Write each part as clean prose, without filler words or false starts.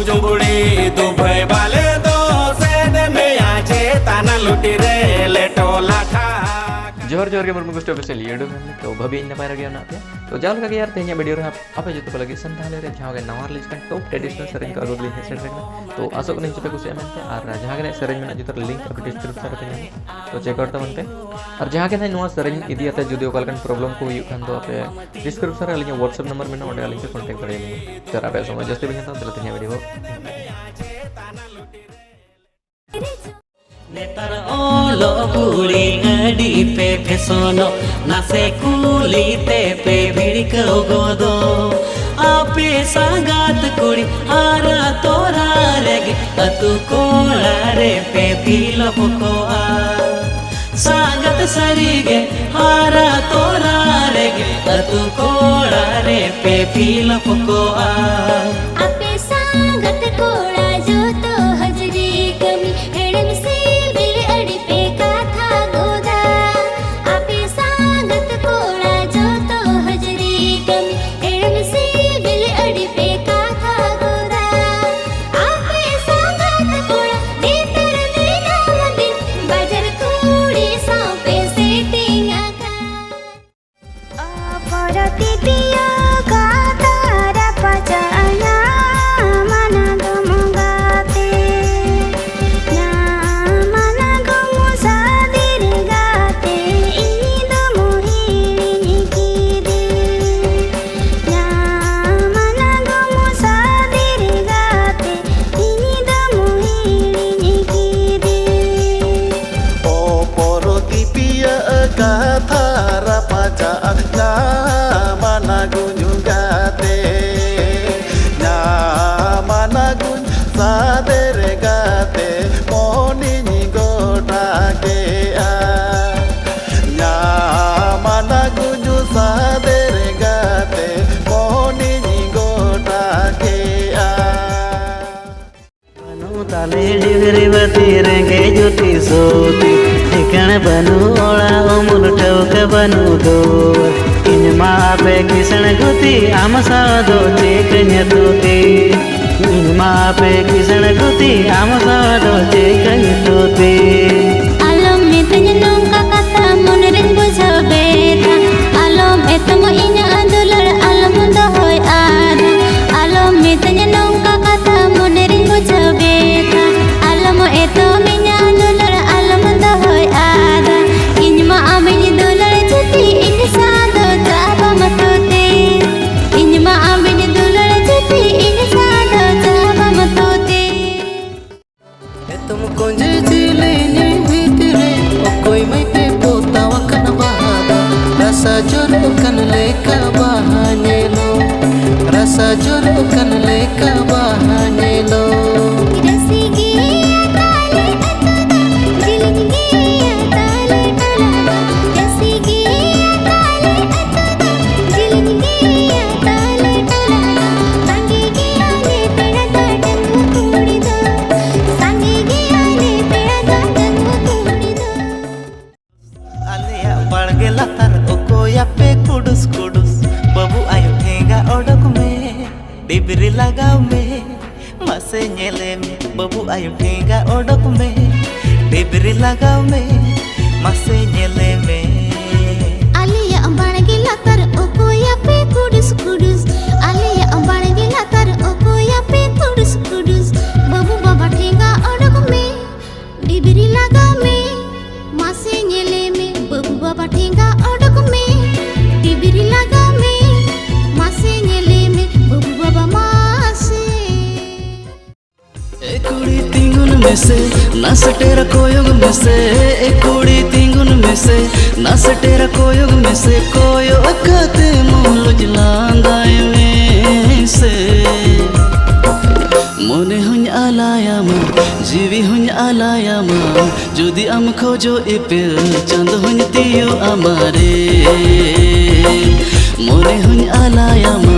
जुंगुड़ी Dubai वाले दो सेद में आजे ताना लुटी रे लेटो लाठा जोहर जोहर के मुर्मू गुस्टो पे लिए तो भभी इन नपाय रगे ना पे तो जाल का यार तेनिया वीडियो रे आपे जो तो लगे संताले रे जहां के नवार लिस्ट का टॉप ट्रेडिशनल सरेंज का अगली है सेट रखना तो आसो को नहीं चुपे कुछ एमनते और जहां के सरेंज में जो लिंक अब डिस्क्रिप्शन रे तो चेक आउट तमन पे और जहां के नुआ सरेंज इदी अते जुदी ओकलकन प्रॉब्लम को हुई खान तो आपे डिस्क्रिप्शन रे अलिया व्हाट्सएप नंबर में ओंडे अलिया कांटेक्ट करे जरा पे समय जस्ते बिना तो तेनिया वीडियो नेतर ओलो बुड़ी अडी पे फेसोनो नासे कुली ते पे भिड़को गोदो आपे सागात कुड़ी आरा तोरा रेगे अतु कोला रे पे पीलो को आ सागत सरीगे आरा तोरा रेगे अतु कोला रे पे पीलो को आ आपे सागत कोला जो तो हजरी कमी हेड़म से रेंगे जुटी सोती ठिकाने बनू ओला ओमुल ठौक बनू दो इन माँ पे किसन गुती आम सादो चेक न्यतुती इन माँ पे किसन गुती आम सादो चेक न्यतुती आलम में तन्य नौका कथा मन रेन बुझा बेथा आलम एतमो इन्या अंदुलर आलम दो होय आधा आलम में तन्य नौका कथा मन रेन बुझा बेथा आलम एतो मिन्या अंदुलर आलम दो होय आधा इन्मा आमिनी दुलर जुती इन सादो जाबा मतोते इन्मा आमिनी दुलर जुती इन सादो जाबा मतोते तुम कुंजे जिले ने भीतरे कोई मैं पे पोता वकन बहादा रसा जोर कन लेका बहाने लो रसा जोर कन लेका बहाने लो डिबरी लगाओ में मसे नेले में बबू आयु ठेंगा ओडक में डिबरी लगाओ में मसे नेले में आलिया अंबाड़ गिला तर ओको या पे कुडुस कुडुस आलिया अंबाड़ गिला तर ओको या पे कुडुस कुडुस बबू बाबा ठेंगा ओडक में डिबरी लगाओ में मसे नेले में बबू बाबा ठेंगा ओडक में डिबरी लगाओ में मसे नेले में बबू बाबा मासे एक कुड़ी तिंगुन में से नस तेरा कोयोग में से एक कुड़ी तिंगुन में से नस तेरा कोयोग में से कोयो अकते मोलज लांदाय में से मोने हुन आलायामा जीवी हुन आलायामा जुदी आम खोजो इपिल चंद हुन तियो आमारे मोने हुन आलायामा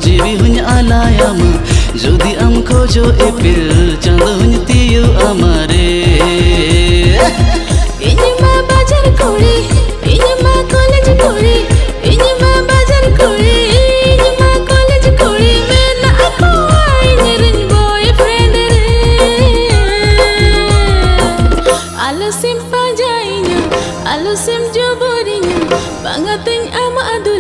जीवी हुन आलायामा जुदी आम खोजो इपिल चंद हुन तियो आमारे इनमा बाजार कोड़ी इनमा कॉलेज कोड़ी इनमा बाजार कोड़ी इनमा कॉलेज कोड़ी मैं ना को आई निरन boy Alo sem joborinya bangateng ama adu